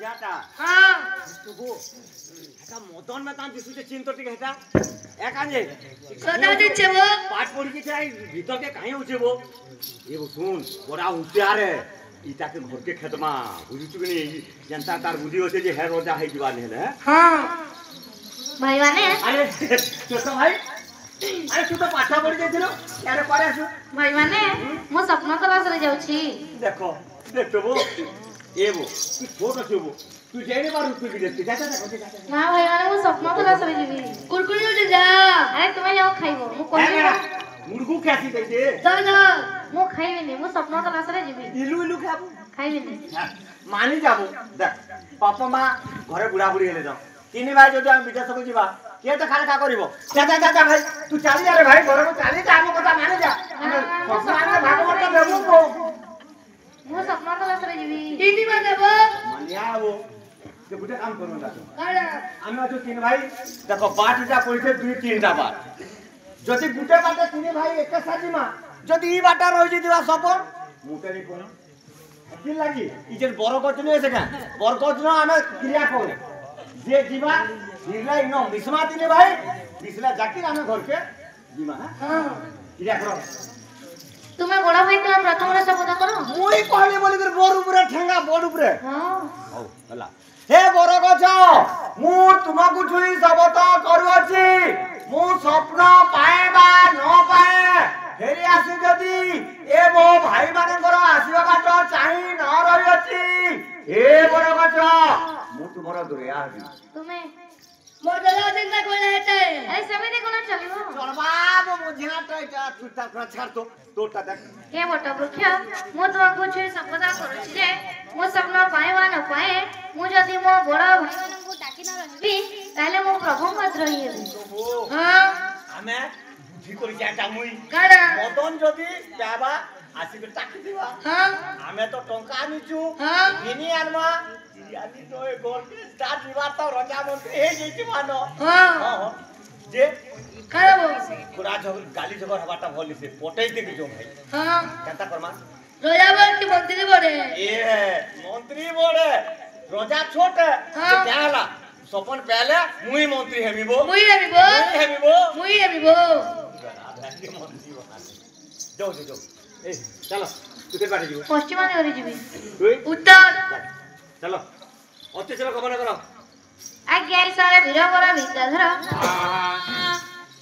बुढ़ाटा हां तो वो এটা মদন মেতান দিছুতে চিন্তটি হেটা একানে সদা দিছে वो পাট পড়ি কি চাই ভিতরকে কাই উঠেবো এ শুন বড়া হুঁশিয়ারে ইটাকে ঘরকে খেতমা বুঝিছু কি নি জনতা তার বুদ্ধি হচ্ছে যে হে রোজা হই দিবা নেলে हां भाई माने আরে তো ভাই আরে তুই তো পাঠা পড়ি যাইছিল আরে পরে আসু भाई माने मो सपना क्लास रे जाउछी देखो देखबो এবো তুই ছোট ছবো তুই যাইনি বারু তুই বিদেশ যা যা যা ना भाई माने मो सपना क्लास रे जीवी कुरकुरी उठ जा अरे तुम्हें जाओ खाइबो मो कोनी मुर्गू कैसी दे दे जा जा मो खाइबे मो सपना क्लास रे जीवी इलू इलू खाबो खाइबे मानी जाबो देख पापा मां घरे बुढ़ा बुढ़ी हेले जाओ तीन भाई जदि हम विदेश को जीवा के तो खाली का करिवो जा जा जा भाई तू चली जा रे भाई घर को चली जा हम কথা माने जा ससुराल भागवत देबो को मो सपना क्लास रे जीवी तीन बार देबो मानिया वो যে গুটে কাম করব না কাড়া আমি আছো তিন ভাই দেখো বাটটা কইছে দুই তিনটা বার যদি গুটে বাটে তিন ভাই এক সাথে মা যদি ই বাটা রই দিবা সপন মুটেরি কোন কি লাগি ই যে বড় গজনে আছে না বড় গজন আমি ক্রিয়া করি যে দিবা নিলাই ন বিসমা তিন ভাই বিসলা জাকির আমি ঘরকে দিমা हां ক্রিয়া করো तुम्हें बड़ा भाई तो प्रथम रे शब्द करो মই কইলে বলি করে বড় উপরে ঠেঙ্গা বড় উপরে हां হও হলা হে বড় গছ মু তোমাকু ছুই শপথ করুছি মু স্বপ্ন পায়ে বা ন পায়ে ফেরি আসি যদি এ মো ভাই মানଙ୍କର আসিবা বাট চাহি ন রহিছি হে বড় গছ মু তোমার দূরে আহি तुम्हें मोडला चिंता कोला हेते ए समिति कोना चलिबो চলবা মো মুঝাটা এটা তুইটা ছাড় তো তোরটা দেখ हे बट वृक्ष मो तुमको छे शब्द करूची जे मो सपना पाएवा न पाए मु जदी मो बड़ा भाई माननकु डाकी न रहबी ताले मो प्रभु मात्र ही हां ଆମେ ବୁଝି କରି ଯାଟା ମୁଇ काडा মদন যদি যাবা আসিবে টাকি দিবা हां ଆମେ ତ ଟଙ୍କା ଆନିଛୁ हां কিনি আনমা আনি তো এ গরকে স্টার্ট দিবা তো রজা মন্ত্রী হে যেটি মানো हां ହଁ যে काडा बो পুরা ঝগড় গালি ঝগড় হবাটা ভলিছে পটাই দেবি জো ভাই हां কেনতা করমা रोजाबर की मंत्री बड़े এ মন্ত্রী বড়ে রজা ছোট হ্যাঁ। কেলা সপন পেলে মুই মন্ত্রী হেমিবো मुई हेबिबो মুই হেমিবো মন্ত্রী বনা যাও যাও যাও এই চলো তুই বাড়ি যাও पश्चिम ने ओरी जीवी তুই उत्तर চলো অতি চলো গমন করো आज्ञा सारे वीरवर विद्याधर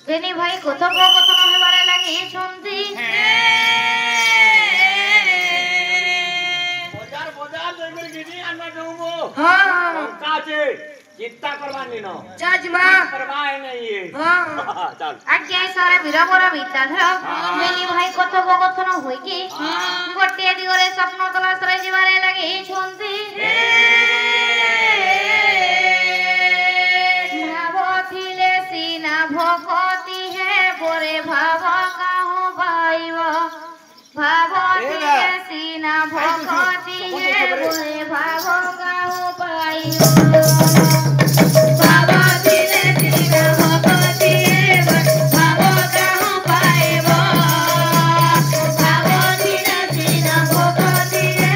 बेनी भाई कथक कथन हेबारे लागि छंती বাজার বাজার দেখবে গিনি আনবা দেবো हां লঙ্কা আছে চিন্তা করবানি ন चाजमा করবাই নাই हां চল आज्ञा सारे वीरवर विद्याधर बेनी भाई कथक कथन होई कि गोटे दिगरे स्वप्न तलाश रे जीवारे लागि छंती भावथिले सीना भकती है बोरे भाव काहू पाइब भावथिले सीना भकती है बोरे भाव काहू पाइब भावथिले सीना भकती है भाव काहू पाइब भावथिले सीना भकती है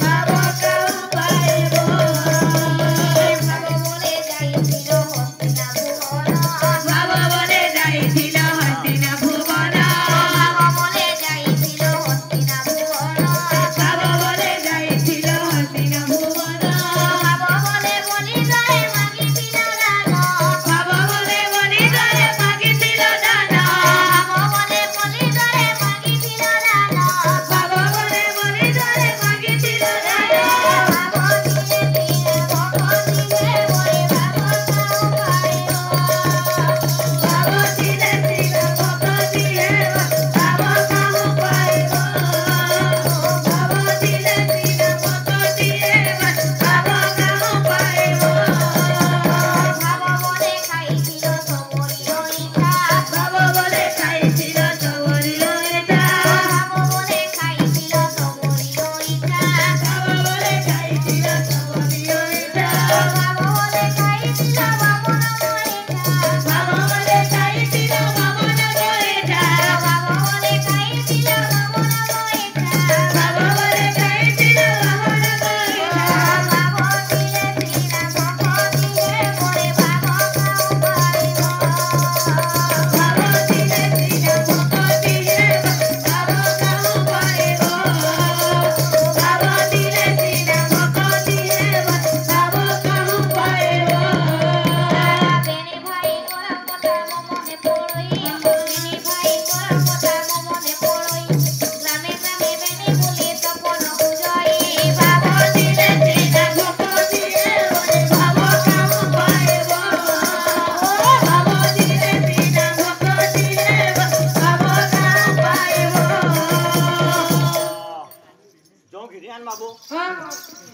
भाव काहू पाइब भाव बोले जाइथिल हस्तिना भुवन भाव बोले जाइथिल हस्तिना भुवन भाव बोले जाइथिल हस्तिना भुवन भाव बोले जाइथिल हस्तिना भुवन भाव बोले बोली जाए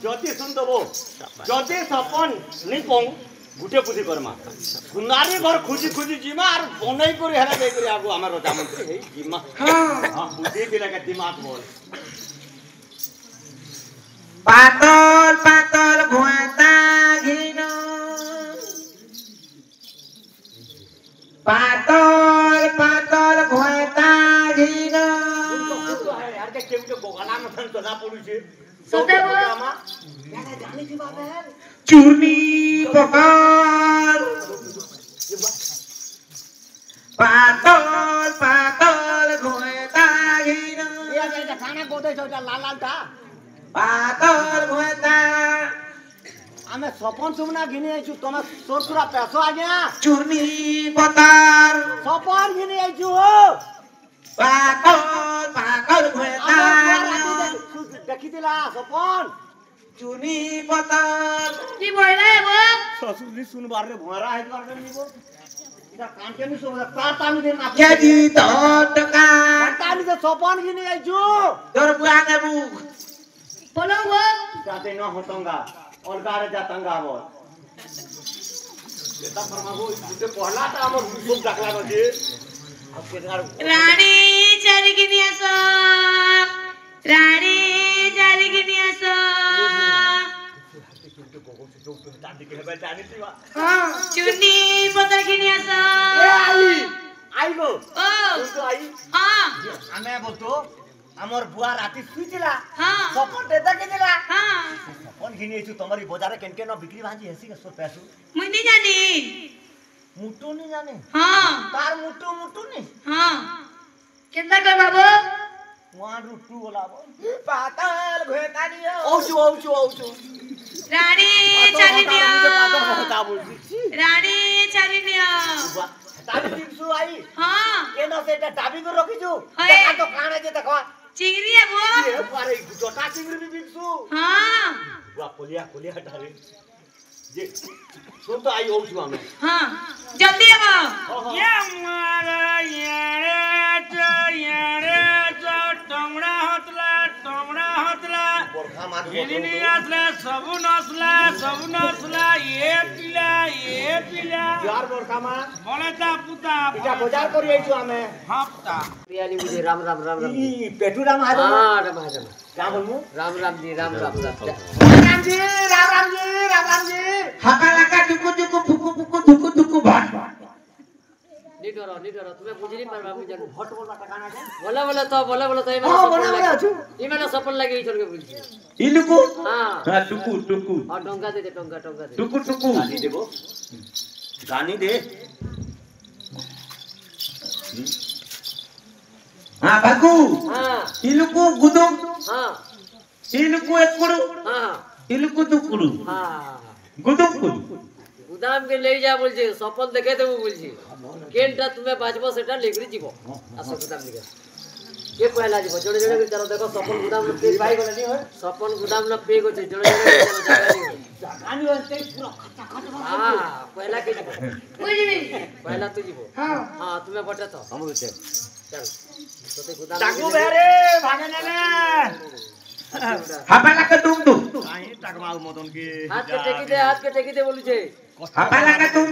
जति सुन दबो जति सपन नहीं पऊ गुटे पुथी करमा सुनारी घर खुजी खुजी जिमा और बनई करी हेला दे करी आगो हमर रजा मंत्री हे जिमा हां बुद्धि दिला के दिमाग बोल पातल पातल घोटा घिनो पातल पातल घोटा घिनो यार के केउ के बोगाना में थन तना पड़ू छे सुनदेबो जाने की बात है चूर्णी पकाल पातल पातल घोटा घिनो ये खाना गोदे छोटा लाल लाल था पातल घोटा आमे सपन सुमना घिनी आइछु तमा सोरसुरा पैसो आ गया चूर्णी पतार सपन घिनी आइछु हो पातल पातल घोटा देखि दिला सपन चूर्णी पतार কি বইলা এবো ससुरली सुनबार रे भोरा है बार रे निबो इदा कान के नि सोबा तातानी दे ना केजी टका तातानी से सपन घिनी आइछु तोर बुआ नेबू বলো গো जाते न होतंगा और गारे जातंगा वो बेटा फरमागो इते पहला ता हमर खूब डाकला बजे अब केदार রানী চারিগিনি আসো রানী চারিগিনি আসো दादी के हेबे जानी थिवा চুনি পতাগিনি আসো ए आई गो ও तो आई হ্যাঁ हमें बोलतो हमर बुआ राती सुइतिला হ্যাঁ सपन देता के दिला হ্যাঁ सपन घिनी छु तमरी बाजार केन केन बिक्री भाजी हेसी के सो पैसो মুই নি জানি मुटू नहीं जाने হ্যাঁ तार मुटू मुटू नहीं হ্যাঁ কেনটা কর বাবু वहां रुटू बोलाबो पातल घोटा दियो औचू রানী চারি দিও बता बोलছি রানী চারি দিও ताबी दिसु आई হ্যাঁ केन से एटा टाबी को रखिछु है। देखा तो काना जे देखो চিংড়ি এবো ये पारे जोटा चिंगरी भी दिसु হ্যাঁ बुआ कोलिया डाले जे सुन तो आई औचू हमें হ্যাঁ জলদি এবো ये बरखा मार यार बरखा मार इटा बाजार करी आइछु हमें मुझे राम राम राम राम ई पेटूरा महाजन हाँ राम राम क्या बोलूं राम राम जी राम राम राम राम जी हाका लगा टुकु टुकु फुकु फुकु धुकु धुकु भाट नहीं डरो तुम्हें बुझ नहीं पार बाबू जान हट बोल बात गाना है बोला तो ये हाँ, बोला अच्छू। ये मैंने सपन लगे छोड़ के बोल इलुकु हाँ हां टुकु टुकु और टोंगा दे टोंगा दे टुकु टुकु गानी देखो गानी दे हां बाकू हाँ इलुकु गुदुम हाँ इलुकु एककुडु हाँ इलुकु तुकुडु हाँ गुदुम कुडु गुदाम के ले जा बोल सपन देखे देबो बोल केनटा तुम्हें बाजबो सेटा लेकरी जीवो आसो गुदाम लेके ये पहला जीवो जोड़े जोड़े चलो देखो सपन गुदाम में पे भाई बोला नहीं हो सपन गुदाम में पे को जोड़े जोड़े चलो जागा नहीं गानी वास्ते पूरा खचा हाँ पहला के जीवो বুঝবি पहला तू जीवो হ্যাঁ हाँ तुम्हें बटे तो हम बोलते चल तो ते गुदाम टाकू बेरे भागे ने हाका लगा तुम काहे टाकमाउ मदन के हाथ के टेकी दे बोलू छे हाका लगा तुम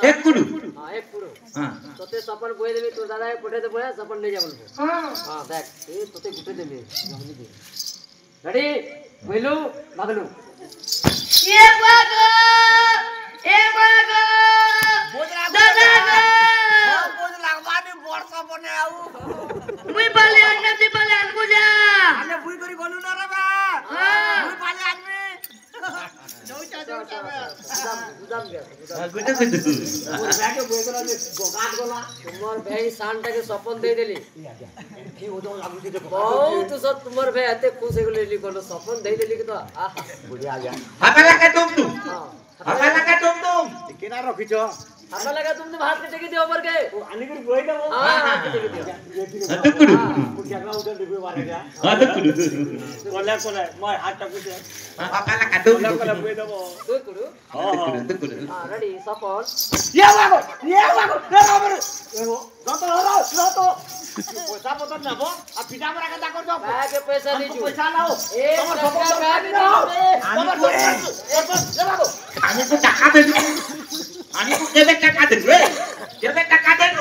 एककुडु हाँ एक पूरो हां तो ते सपन बोए देबी तो दादा पठे दे बोया सपन ले जा बोलबो হ্যাঁ हाँ देख ए तो ते गुटे देबे रेडी बोलू भागलू এ বাগো দাদা গো बोझ लगवानी वर्षा बने आऊ মুই পালে আনতে পালে আনবো যা आने बुई करी बोलू ना रे बा হ্যাঁ बुई पाले आदमी गुदाम गया गुदु गुदु मोर बैठे बुई करा दे गोगाट गोला तुम्हार भाई शानटा के सपन दे देली की ओदो लागू दे देखो बहुत सब तुम्हार भाई आते खुश हो लेली कोनो सपन दे देली के तो आहा बुढ़िया आ गया हाका लगा तुम हां हाका लगा तुम केना रखिछो आपका लगा तुमने हाथ में टेके दिया ऊपर के आनी कर गोई दबो हां हां टेके दिया तुकुडू क्या उधर डिबे मारे जा हां तुकुडू कोला कोला मैं हाथ टकू दे पापा लगा तुम कोला कोला गोई दबो तू कुडू तुकुडू हां रेडी सफल ये बागो रे बाबर एगो रतो रतो पैसा पतर नबो आ पिटा मरा का कर दो बैग पैसा नहीं जो पैसा लाओ ए তোমার टका সব बैग টাকা দাও नहीं তোমার এ বাগো আমি তো টাকা দেব আমি তো কেবে টাকা দেব রে কেবে টাকা দেব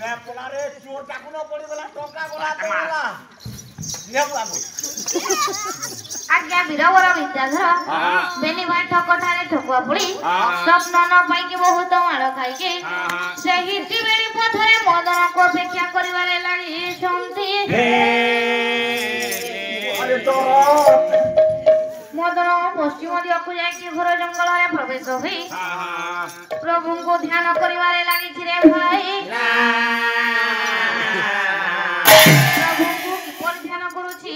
রে পোলারে চোর টাকু ন পড়ি গলা টকা গলা তোলা নে বাগো आज्ञा वीरवर विद्याधर बेनी भाई ठकठारे ठकुआ पड़ी स्वप्न न पाइके बहुत माड़ खाइके ସେହି ତ୍ରିବେଣୀ ପଥରେ ମଦନକୁ ଅପେକ୍ଷା କରିବାରେ ଲାଗିଛନ୍ତି अरे तो ମଦନ ପଶ୍ଚିମ ଦିଗକୁ ଯାଇକି ଘୋର ଜଙ୍ଗଲରେ ପ୍ରବେଶ ହୋଇ ପ୍ରଭୁଙ୍କୁ ଧ୍ୟାନ କରିବାରେ ଲାଗିଛି ରେ ଭାଇ ପ୍ରଭୁଙ୍କୁ କିପରି ଧ୍ୟାନ କରୁଛି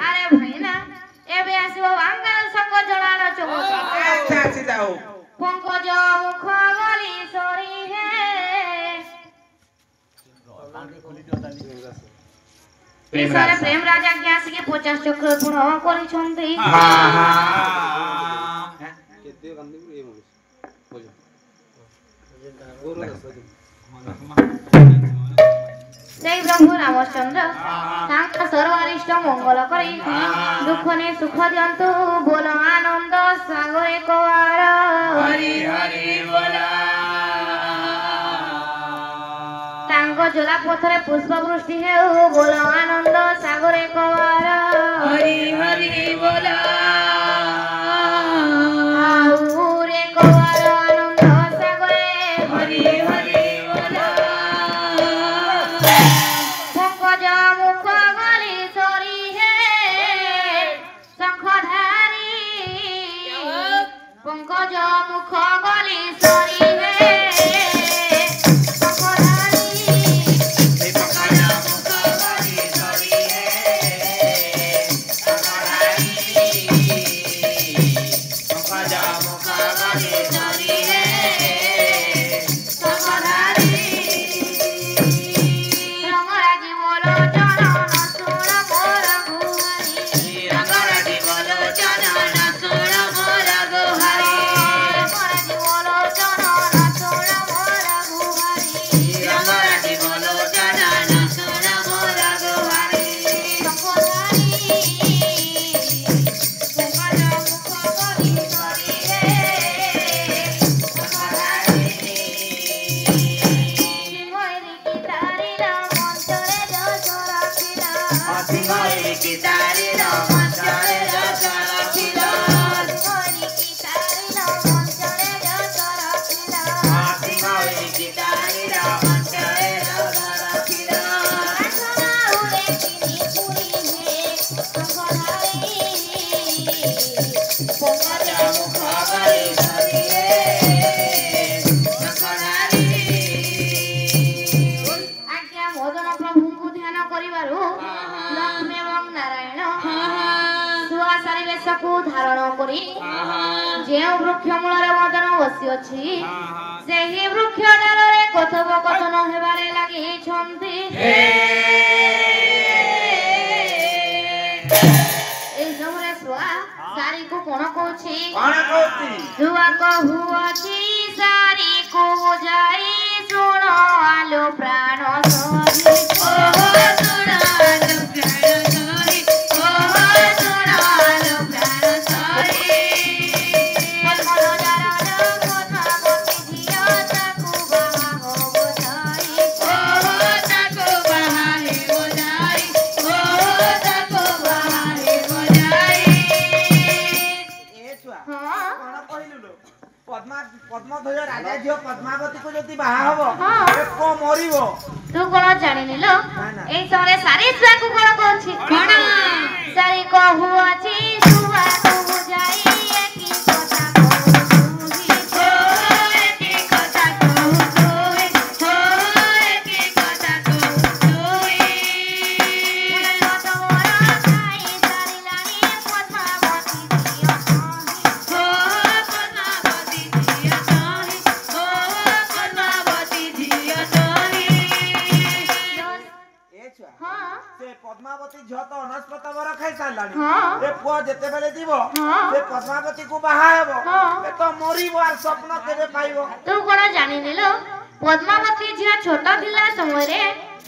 ଆରେ ଭାଇ ନା ଏବେ ଆସିବ ବାଙ୍ଗାର ସଙ୍ଗ ଜଣାଣ ଚମକ আচ্ছা আচ্ছা যাও ପଙ୍କଜ ମୁଖ ଗଲି ସରି ହେ ଈଶ୍ୱର ପ୍ରେମ ରାଜା ଆଜ୍ଞା ଆସିକି 50 ଚକ୍ର ଗୁଣ କରିଛନ୍ତି সেই প্রভু রামচন্দ্র তাঙ্ক সর্বারিষ্ট মঙ্গল করে দুঃখ নে সুখ দিয়ন্তু বল আনন্দ সাগরে কোয়ার হরি হরি বলা তাঙ্ক জলা পথরে পুষ্প বৃষ্টি হেউ বল আনন্দ সাগরে কোয়ার হরি হরি বলা আউরে কোয়ার আনন্দ সাগরে হরি হরি বলা পঙ্কজ মুখ গলি সরি হে শঙ্খধারী পঙ্কজ মুখ গলি সরি হে শঙ্খধারী পঙ্কজ মুখ গলি সরি হে শঙ্খধারী পঙ্কজ মুখ গলি সরি হে শঙ্খধারী রঙরাজি বলো চরণ সুর মোর গুহারি রঙরাজি বলো চরণ সুর মোর গুহারি রঙরাজি বলো চরণ সুর মোর গুহারি রঙরাজি বলো চরণ সুর মোর গুহারি শঙ্খধারী পঙ্কজ মুখ গলি সরি হে শঙ্খধারী সিংহরি কি তারির মঞ্চরে যশ রাখিল সিংহরি কি তারির মঞ্চরে যশ রাখিল সিংহরি কি তারির মঞ্চরে যশ রাখিল সিংহরি কি তারির মঞ্চরে যশ রাখিল আশনা উড়ে তিনি পুরি হে শঙ্খধারী পঙ্কজ মুখ গলি সরি হে শঙ্খধারী ଆଜ୍ଞା ମଦନ ପ୍ରଭୁଙ୍କୁ ଧ୍ୟାନ କରିବାରୁ ଲକ୍ଷ୍ମୀ ଏବଂ ନାରାୟଣ ସୁଆସାରୀ ବେଶକୁ ଧାରଣ କରି ଯେଉଁ ବୃକ୍ଷ ମୂଳରେ ମଦନ ବସିଅଛି ସେହି ବୃକ୍ଷ ଡାଳରେ କଥୋପକଥନ ହେବାରେ ଲାଗିଛନ୍ତି এই ସମୟରେ ଶୁଆ ସାରିକୁ କଣ କହୁଛି कौन कहती ଶୁଆ କହୁଅଛି ସାରିକୁ ଯାଇ ଶୁଣ ଆଲୋ ପ୍ରାଣ ସରି ଓହୋ ଶୁଣ ଆଲୋ ପ୍ରାଣ ସରି ଓହୋ ଶୁଣ ଆଲୋ ପ୍ରାଣ ସରି ମନ ଜାରର କଥା ଗତି ଝିଅ ତାକୁ ବାହା ହବ ଯାଇ ଓହୋ ତାକୁ ବାହା ହେବ ଯାଇ ଓହୋ ତାକୁ ବାହା ହେବ ଯାଇ ए छुआ ହଁ कौन कहलु लो पद्मा पद्मध्वज राजा झियो पद्मावती को जति बाहा हबो हाँ। ए को मरिबो तू कौन जानिनी लो ना। एई समय सारी छुआ को कौन कहछि कौन सारी कहू अछि छुआ कहू जाई एकी কথা कहू तुही हो एकी কথা कहू तुही हो एकी কথা कहू तुही फूल तोरा खाई सारी लानी पद्मावती जियो चाही हो पद्मावती जियो चाही हो हाँ। से पद्मावती को बाहा हेबो हाँ। ए तो मरिबो आर स्वप्न केबे पाइबो तू कोन जानि निलो पद्मावती झिया छोटा थिला समय रे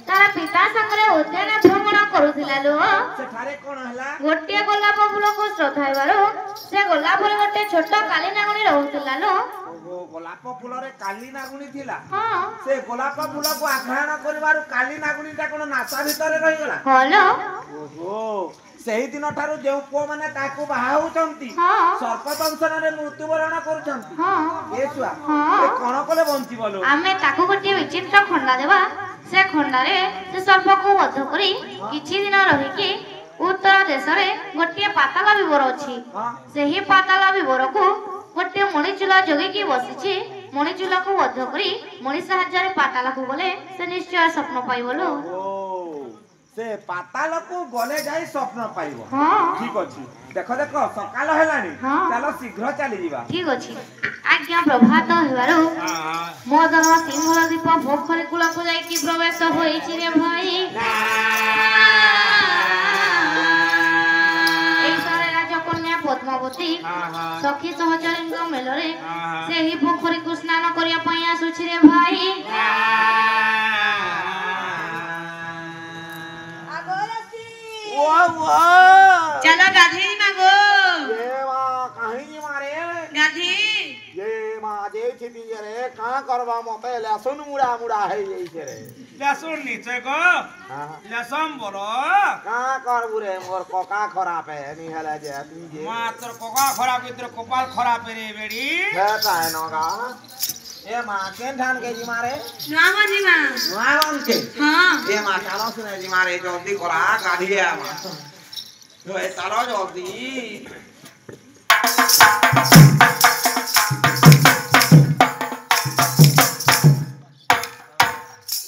तार पिता संगरे उद्यान भ्रमण करुथिला लो सेठारे कोन हला गोटिया गोलाप फूल को श्रद्धाइबारो से गोलाप रे गोटे छोट काली नागुणी रहउथिला लो ओहो गोलाप फूल रे काली नागुणी थिला हां से गोलाप फूल को आघ्राण करबारु काली नागुणीटा कोन नासा भितरे रहि गला हलो ओहो सेही दिन ठारू जेउ पो माने ताकू बाहा होचंती हां सर्प दंशन रे मृत्युवरण करूचंती हां ए छुआ हाँ। ए कोन कोले बंची बोलो आमे ताकू गोटे विचित्र खंडा देबा से खंडा रे से सर्प को वध करी किछि दिन रहि के उत्तर देश रे गोटे पाताल विवर अछि हां सेही पाताल विवर को गोटे मणिचूला जोगी की बसिछि मणिचूला को वध करी मणि साहाय्य रे पाताल को गले से निश्चय स्वप्न पाइबलो ओ से पाताल को गले जाई स्वप्न पाइबो हां ठीक अछि देखो देखो सकाल हेलानी हाँ। चलो शीघ्र चली जीवा ठीक अछि आज्ञा प्रभात हेबारो मोदन सिंहल दीप पोखरी कूल को जाई की प्रवेश होईछि रे भाई एसारे राजकन्या पद्मावती सखी सहचरीଙ୍କ मेलरे सेही पोखरी को स्नान करिया पई आसुछि रे भाई वाह चलो गाधी मागो ये मां कहीं मारे गाधी ये मां जे छिती रे का करबा मते लसुन मुड़ा मुड़ा है जइसे रे लसुन निचे को हां लसम बोलो का करबु रे मोर कोका खराब है नी हला जे तू जे मात्र कोका खराब इतर कपाल खराब रे बेड़ी है काहे नगा ए मां केन धान के जी मारे नामा जी मां नावन के हां ए मां चालो सुने जी मारे जल्दी करा गाड़ी आ मां तो ए चालो जल्दी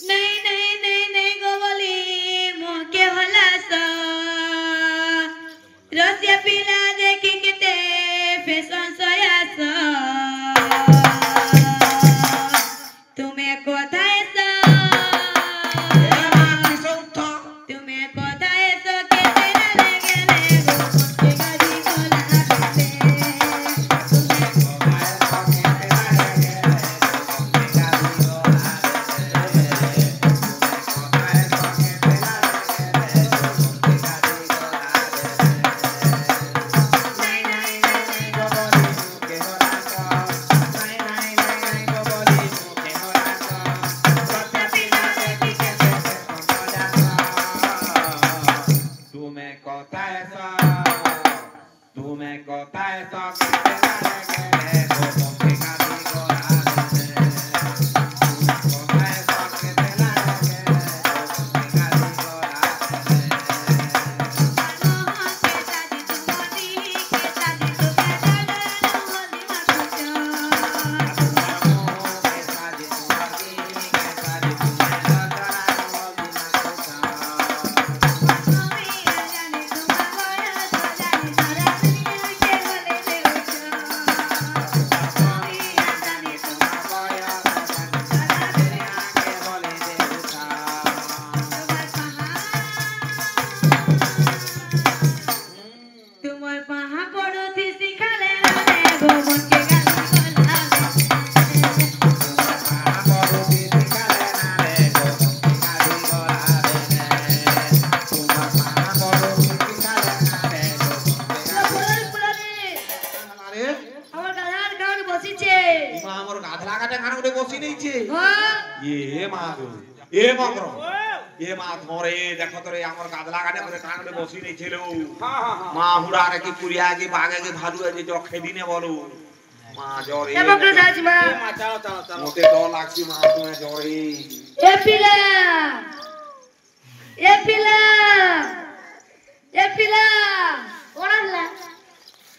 नहीं नहीं नहीं नहीं गोवली मोके होला सा रसिया पिला देखी केते फैशन सयासा तुम्हें कोथाय सा ए मां किसे उठा तुम्हें कोथाय सा केते ना लगेले गो मोके गाड़ी कोला ए मागरो ए मा धरे देखो तरे हमर गादला गाडे करे कांगडे बसी नै छेलो मा हुडा रे की पुरिया की भागे की भादु जे जो खेदिने बोलू मा जोरे ए बकरा जाजी मा मा चलो चलो चलो मोते दो लाखसी मा तुम्हें जोरे ए पिला ए पिला ए पिला कोण हल्ला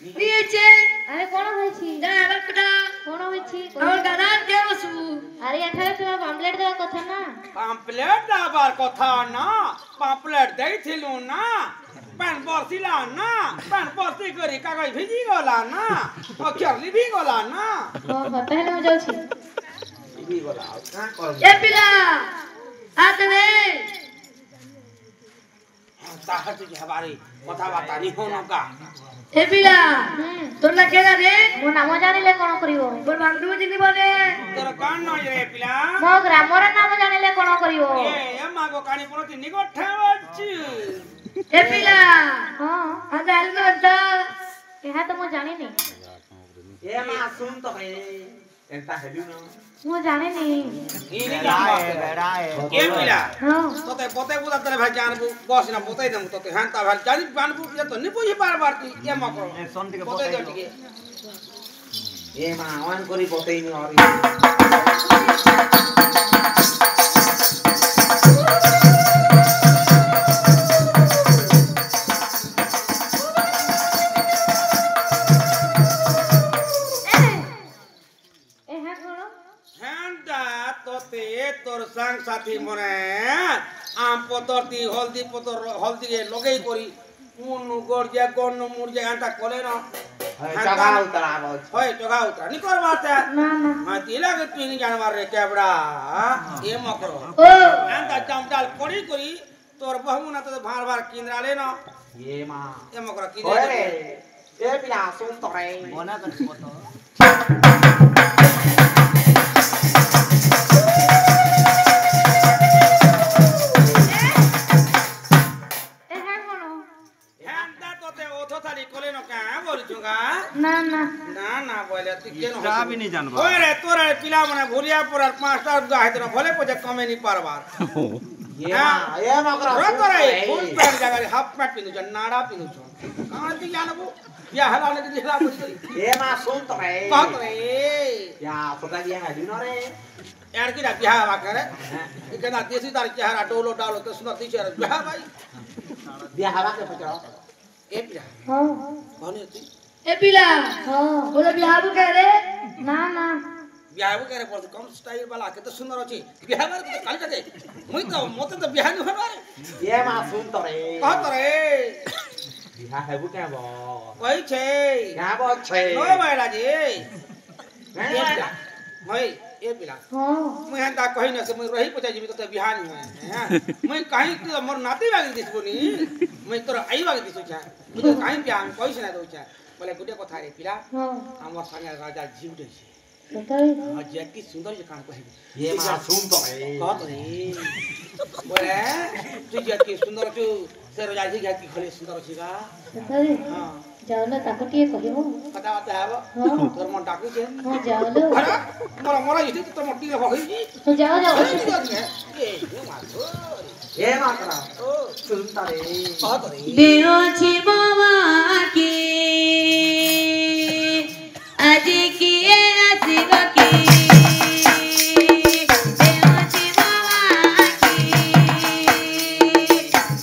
नीचे अरे कोण होईछि जा बकरा कोण होईछि और गाना दे बसु अरे एठारे तुम पम्पलेट देवा कथा ना पाम्पलेट दाबार कथा ना पाम्पलेट देइथिलु ना पेन बरसिला ना पेन बरसी करी कागज भिजी गला ना अक्षर लिबी गला ना ओहो पहले हो जाउछि भी बोला का कर ए पिला हाथ में ताहा तुझे हमारे कथा बाता नहीं होनो का ए पिला তোর না কেডা রে ମୋ ନାମ ଜାଣିଲେ କଣ କରିବ তোর বান্ধবী চিনিব রে तोर कान न रे पिला ମୋ ଗ୍ରାମର ନାମ ଜାଣିଲେ କଣ କରିବ ये मागो कानी पुरती निगो ठावच ए पिला ହଁ আজ আইল না ଏହା ତ ମୁଁ ଜାଣିନି ଏ ମା ଶୁଣ ତ ରେ ଏନ୍ତା ହେଲୁ ন ମୁଁ ଜାଣିନି इनी ବେଡା ये पिला ହଁ तोते पोते बुदा तेरे भाई जानबू बस ना पोते दम तोते हांता भाई जानी जानबू ये तो नहीं बुझी बार बार ये मको ଏ ଶୁଣ ଟିକେ पोते दे टिके ଏ ମା ଆୱାନ କରି ବତେଇନି ଅରି ଏହା କଣ हांता तोते तोर संग साथी मने आम पतरती हल्दी पतर हल्दी के लगेई करी मुनु गोरजे कोन मुरजे हांता कोले न जगा उतराव होय जगा उतरा नि करवाता ନା ନା हाँ तिला के तू नहीं जानवर रे केबड़ा ये मकरो ও आंदा जमडाल पड़ी करी तोर बहू ना तो भार भार किंद्रा ले न ଏ ମା ये मकरो की ओए दे रे ए पिला ଶୁଣ ତ ରେ ମନା କରି ବତ ଏହା କଣ हांदा तोते ओथो थाली कोले न का बोल छुगा ନା ନା ना ना बोले तू के न जा भी नहीं जानबा ओए रे तोरा पिला मने भुलिया पर पांचटा गाहे तो भले पजे कमे नहीं पारबार ए मा ए मकरा रो तोरा फुल पैंट जगह हाफ पैंट पिनु छ नाड़ा पिनु छ कहां ती जानबू या हला ने दिखला बुझी ए मा ଶୁଣ ତ रे कहत रे या फटा दिया हेलु न रे यार की बियाह वा करे इतना देसी तार चेहरा डोलो डालो तो सुंदर ती चेहरा बियाह भाई बिया हवा के पचड़ा ए पिया ହଁ भने ती ए पिला ହଁ बोले बिहाबू कह रे ନା ନା बियाह वो करे पर कम स्टाइल वाला के तो सुंदर अछि बियाह बार तो काल के मुई तो मते तो बियाह न होबारे ए मा ଶୁଣ ତ रे कहत रे बिया हेबु के बो कहि छे या बो छै नो बैला जी होय ए पिला ହଁ मुई हंता कहि न से मुई रही पचा जीवी तो बियाह नहीं है मुई कहीं तो मोर नाती बागी दिसबो नी मुई तोर आई बागी दिसु छा मुई कहीं बियाह कहि से ना दउ छा बोले गुटे कथा रे पिला ହଁ हमर संगे राजा जीव दे छे ତଥାପି हां जे की सुंदर जे काम कहि ए मा ଶୁଣ ତ रे कहत रे बोले तू जे की सुंदर तू से राजा जी के की खले सुंदर छी का ତଥାପି हां ଯାଅ ନା ତାକୁ ଟିକେ କହିବ कथा बात है ହଁ तोर मन डाकू छे ହଁ ଯାଅ ଲୋ अरे मोर मोर इथे तो मोटी रे होई जी ହଁ ଯାଅ ଯାଅ ए माथो ए मा करा ओ ଶୁଣ ତ ରେ कहत रे देओ छी बाबा के आज किए आसिब की देओ छी बाबा के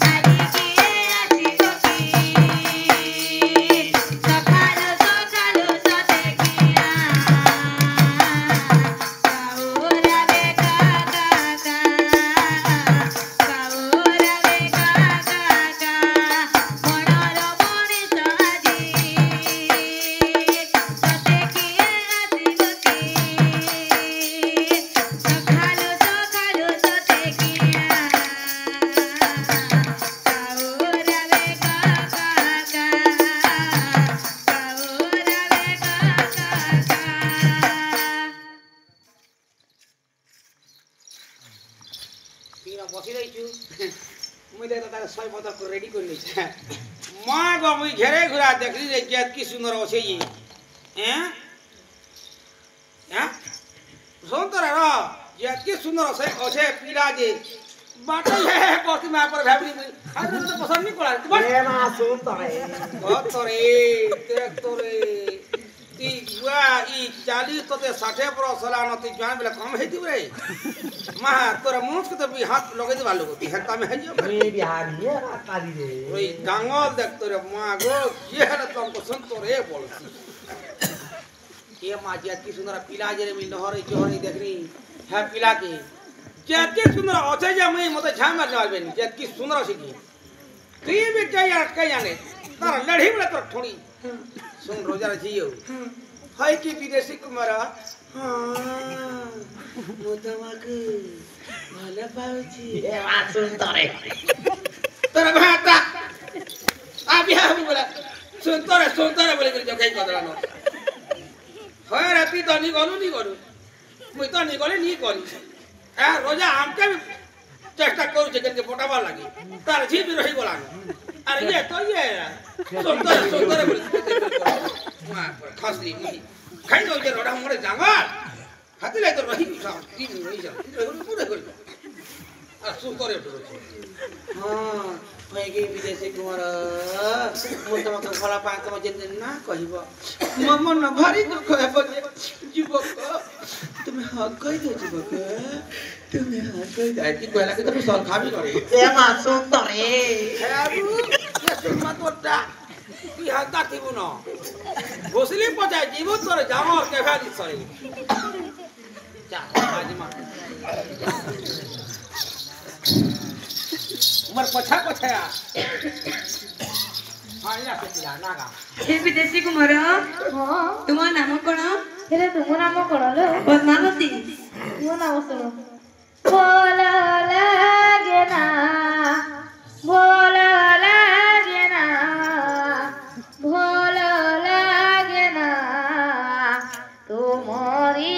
आज किए आसिब की सखालो सखालो सते किया काऊरा बे काका काऊरा बे काका मनर मनीष बसी रही मुई देख तार सय पतर को रेडी कर ले मां गो मुई घेरे घुरा देखली रे के की सुंदर होछे ये हैं हैं सुंदर रो ये की सुंदर होछे पीला जे बाटे है कोती में पर भाबरी मुई अरे तो पसंद नहीं कोला तू ए मा ଶୁଣ ତ रे बहुत तोरे देख तोरे ती बुआ ई 40 तो ते 60 बरस होला न ती जान बेला कम हेती रे मा तोरा मुंह के तो भी हाथ लगे दे वालो ती हत्ता में है जो ए बिहार ये बात काली रे ओई गांगल देख तोरे मां गो ये है तुमको सुन तोरे बोलती ये मां जे की सुंदर पीला जे में नहर जोहरी देखनी है पीला की जे की सुंदर ओछे जे मैं मते झाम मार जावे जे की सुंदर छी की ती भी के यार के जाने तार लड़ी में तो थोड़ी सुन रोजा जियो हाय की विदेशी कुमार हां मोतमाक भले पाउची ए मा ଶୁଣ ତ रे तोरा भाता हम बोला सुनतरे बोले कर जगह कदला न होय राती तो नी गलु मुई तो नी गले नी करी ए रोजा हमके भी चेष्टा करू जे के पटावा लागी तार जी भी रही गला अरे ये तो ये सुनतरे बोले मां खसली मुई खाई दो जे रोडा मोरे जंगल हाथी ले तो रही तीन रही जा पूरे कर आ सुनतरे उठो हां मैगी विदेशी कुमार मो तुमको भला पांच बजे ना कहबो मम न भारी दुख है जीवक तुम्हें हक कह दो जीवक तुम्हें हक कह दे की कहला के तुम सर खाबी करे ए मासुम तरे हे आबू ये सुनमा तोटा की हता थिबु न घोसली पजाय जीव तोरे जामो के भाली सरे जा आज मा उमर पछा पछया हां या पिला नागा हे विदेशी कुमार हाँ तुम्हारा नाम कौन हेरे तुम नाम कौन लो पद्मावती ମୋ ନାମ ଶୁଣ ଭଲ ଲାଗେ ନା ଭଲ ଲାଗେ ନା ଭଲ ଲାଗେ ନା ତୁମରି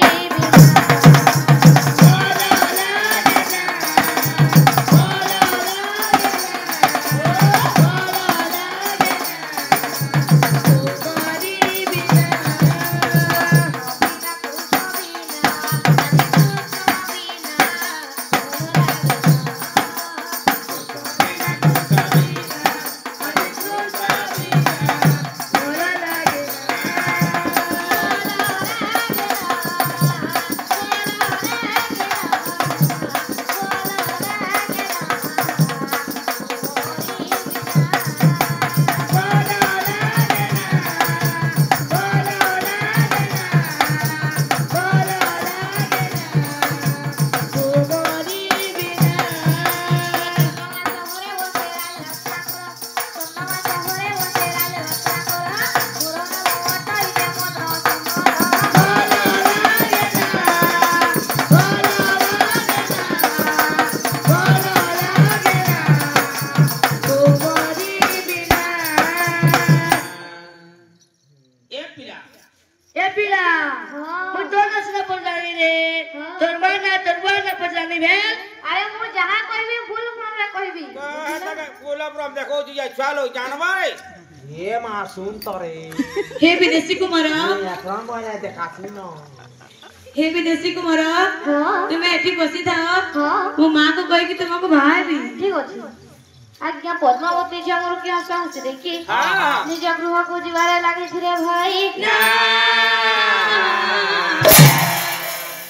हे विदेशी कुमार हे विदेशी कुमार तुम्हें एठी बसी था वो मां को कह कि तुमको भाई भी ठीक अछि आज्ञा पद्मावती जी हमर के आसांस देखि निज गृह को जीवारे लागि छिरे भाई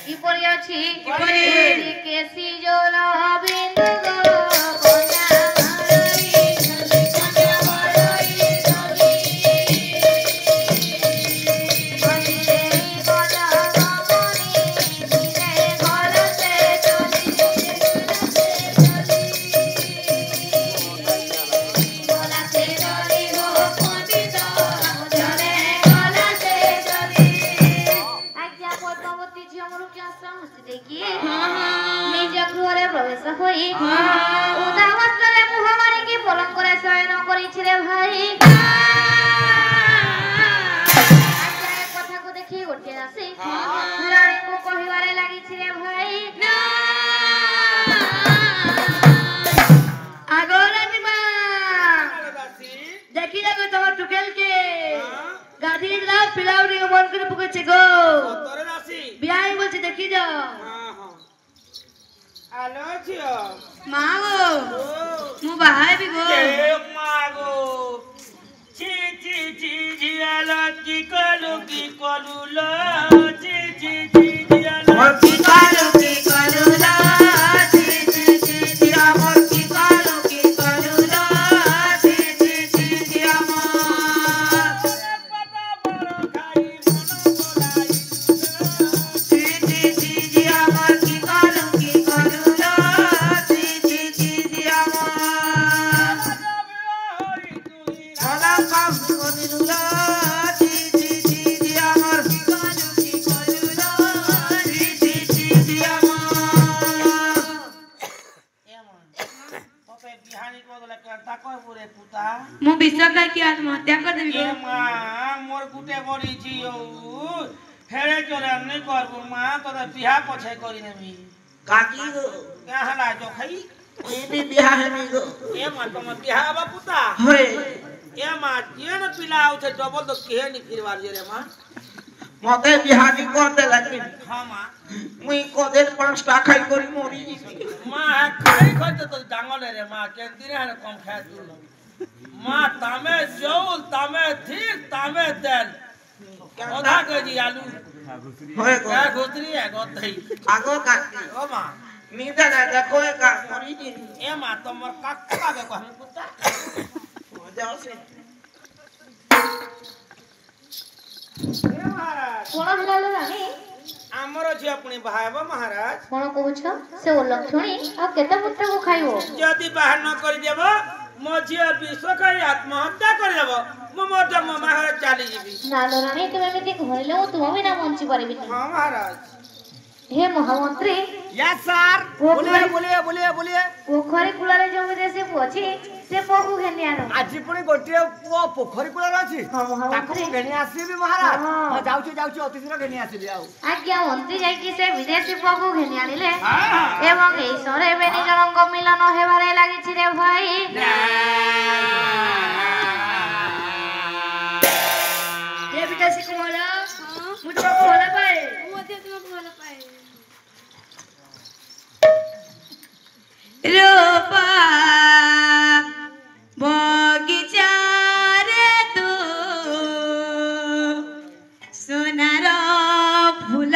किपरि अछि किपरि केसी जोला बिंदु गो Hola, পড়িছি ও হেড়ে চরে নাই করব মা তোর বিয়া পছাই করি নেমি কাকি গো কে হলা জখাই এই বি বিয়া হেমি গো এ মা তোমার বিয়া হবা পুতা হয়ে এ মা যেন পিলা উঠে ডবল তো কেহে নি ফিরবার রে মা মতে বিহানি করতে লাগবি হ্যাঁ মা মুই কদের 5টা খাই করি মরি যাবি মা খাই খাইতে তো ডাঙলে রে মা কেন দিনে হলে কম খাই তুল মা তামে জৌল তামে ঠিক তামে তেল আধা কেজি আলু হয়ে গো এক ঘুতরি এক অর্ধেই আগো কাকি ও মা নিদা না দেখো একা মরি যাবি এ মা তোমার কাকু লাগে কহ পুতা যাও সে এ মহারাজ কোণ ହେଲା ଲୋ ରାଣୀ ଆମର ଝିଅ ପୁଣି ବାହା ହେବ ମହାରାଜ କଣ କହୁଛ ସେ ଓଲକ୍ଷଣୀ ଆଉ କେତେ ପୁତ୍ରକୁ ଖାଇବ ଯଦି ବାହା ନ କରିଦେବ ମୋ ଝିଅ ବିଷ ଖାଇ ଆତ୍ମହତ୍ୟା କରିଦେବ ମୁଁ ମଧ୍ୟ ମୋ ମା ଘରେ ଚାଲିଯିବି ନା ଲୋ ରାଣୀ ତୁମେ ଏମିତି କହିଲେ ମୁଁ ତୁମ ବିନା ବଞ୍ଚି ପାରିବିନି ହଁ ମହାରାଜ ହେ ମହାମନ୍ତ୍ରୀ यस सर बोलिए बोलिए बोलिए बोलिए ପୋଖରୀ କୂଳରେ ଯୋଉ ବିଦେଶୀ ପୁଅ ଅଛି ସେ ପୁଅକୁ ଘେନି ଆଣ आज पुणी गोटे पुओ पोखरी कूल अच्छी हाँ, महामंत्री। ताकू घेनी आसबी महाराज हाँ। हाँ जाऊँ जाऊँ अति शीघ्र घेनी आसबी आउ ଆଜ୍ଞା ମନ୍ତ୍ରୀ ଯାଇକି ସେ ବିଦେଶୀ ପୁଅକୁ ଘେନି ଆଣିଲେ ଏବଂ ଏଇ ସମୟରେ ଏବେ ଜଣଙ୍କ ମିଳନ ହେବାରେ ଲାଗିଛି ରେ ଭାଇ ये विदेशी कुमार मुझे भोला पाए मुझे तुमको भोला पाए रूपा बगीचा रे तू सोनार फूल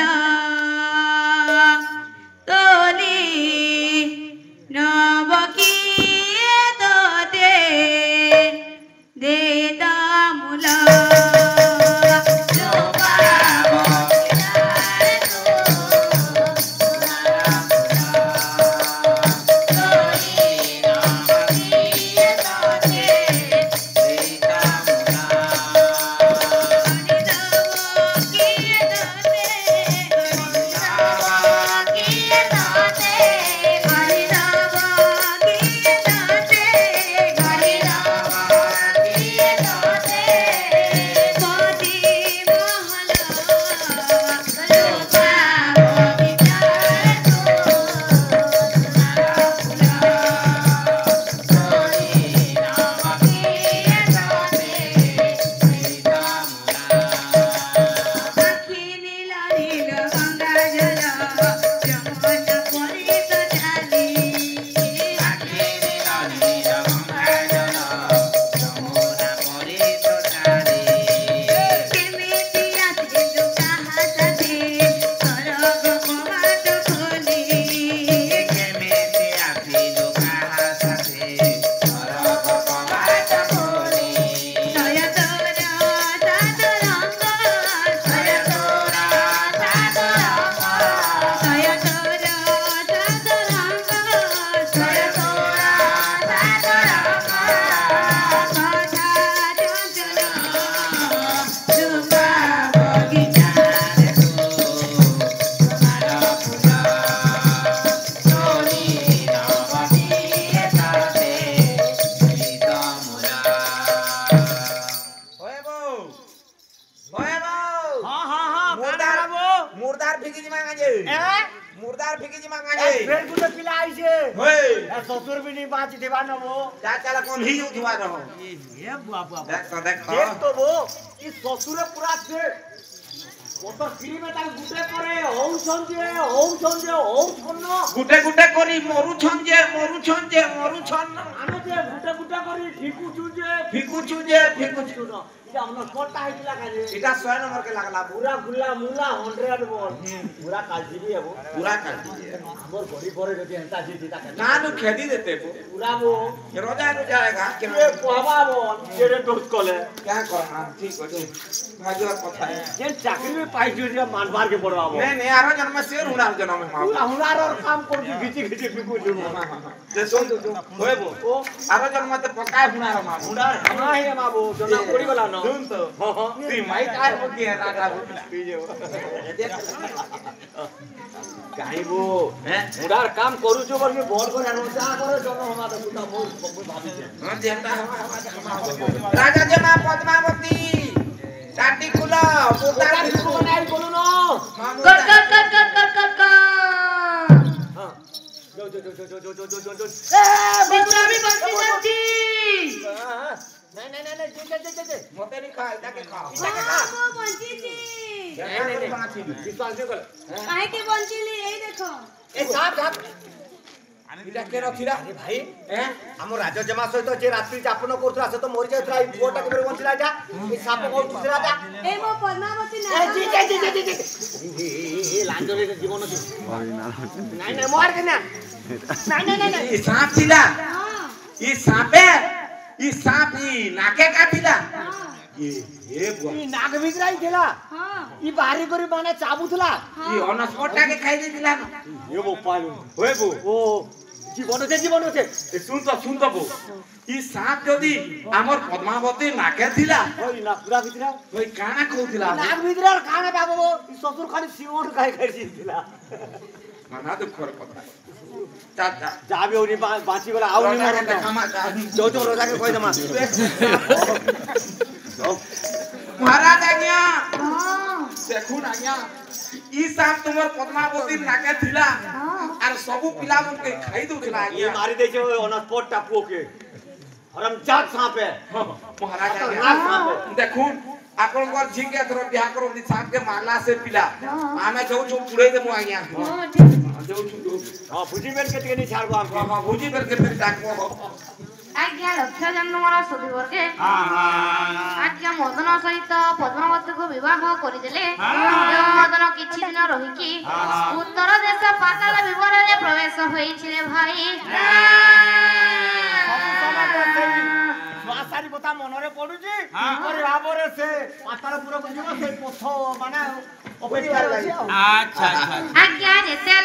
तोली नबकी दे दे दामुला मुर्दार फिकी जी मांगा जे मुर्दार फिकी जी मांगा जे फिर कुछ पिला आइसे होय ससुर भी नहीं बाँच देवा न वो जा चला कौन ही उठवा रहो ये बुआ बुआ देख देख तो वो इस ससुर पूरा से वो तो फ्री में ताल गुटे करे होम संजे गुटे गुटे करी मरु छंजे मरु छन आने जे गुटे गुटे करी फिकु छुजे ये हमने कोटा हिला काजे इटा 100 नंबर के लागला पूरा गुल्ला मुला 100 बॉल पूरा काजी भी है वो पूरा कर दीजिए हमर बड़ी बड़े जति हंता जीती ता ना नु खेदी देते वो पूरा वो रोजा नु जाएगा ये कोहबा वो जेरे दोस्त कोले क्या करना ठीक हो भाजो कथा है ये चाकरी में पाई जो मानवार के पड़वा वो नहीं आरो जन्म से हुनार जन्म में मां हुनार और काम कर घिची बिकु जो जे सुन तो होए वो आरो जन्म ते पकाए हुनार मां हुनार हां है मां वो जना कोड़ी वाला न सुन तो ती माई काय हो के राजा पीजे काई वो हुनार काम करू जो पर में बॉल को जानो जा करे जनो हमा तो कुता बहुत भाभी छे हां जेता राजा जमा पद्मावती टाटी खुला मुर्दार मुर्दार भिक्षु बनाई बोलू न cut cut cut cut cut cut cut हां जो बिचारी बंसी जाती नहीं जे मते नहीं खा इटा के खा वो बंची थी विश्वास नहीं कर काहे के बंची ली यही देखो ए साहब इटा के रखिरा अरे भाई हम राजा जमा सहित जे रात्रि जापन करथला से तो मोर जायथला ई पुओटा के बंचला जा ई साप को दूसरा जा ए वो पद्मावती ना ए जी ए लांजरे के जीवन अछि नहीं मार के ना नहीं ई सांप थिला हां ई सांपे ई सांप ई नाके काटिला ये बुआ ई नाग बिगराई थिला हां ई बाहरी करी माने चाबुथला ई अनस्पटा के खाई देतिला ये वो पालू होय बो ओ जीवन আছে ए सुन तो बो ई सांप जदी हमर पद्मावती नाके थिला ओई ना पूरा बिगरा ओई काना कहउतिला नाग बिगरा खाना बाबू ई ससुर खाली सिमोन खाई दिला मना तो खर पता चा जाबे ओनी बाची वाला आउ नहीं मरन जो रोजा के कोई दमा महाराज आज्ञा हां देखुन आज्ञा ई सांप तुमर पद्मावती नाके थिला आर सबु पिला मन के खाई दउथिला ये आज्ञा मारी दे छे अनस्पॉट टापुओ के हरम जात सांप है महाराज नाग आज्ञा सांप है देखुन आपनकर झिंगे थोड़ा बियाह करो दी सांप के मारला से पिला आमे जो पुड़े दे मु आज्ञा हां ठीक जो हां भुजी बेन के टिके नहीं छाड़बो हम हां भुजी बेर के फिर डाकबो आज्ञा लक्ष्य जन्म मोर सुधी वर्गे आज्ञा मदन सहित पद्मावती को विवाह करिदेले मदन किछि दिन रहिकी उत्तर देश पाताल विवर रे प्रवेश होइछिले भाई स्वासारी কথা মনরে পড়ুছি পরে ভাবরে সে পাতালপুর को जीव से पोथो माने अपेक्षा अछि अच्छा आज्ञा जेते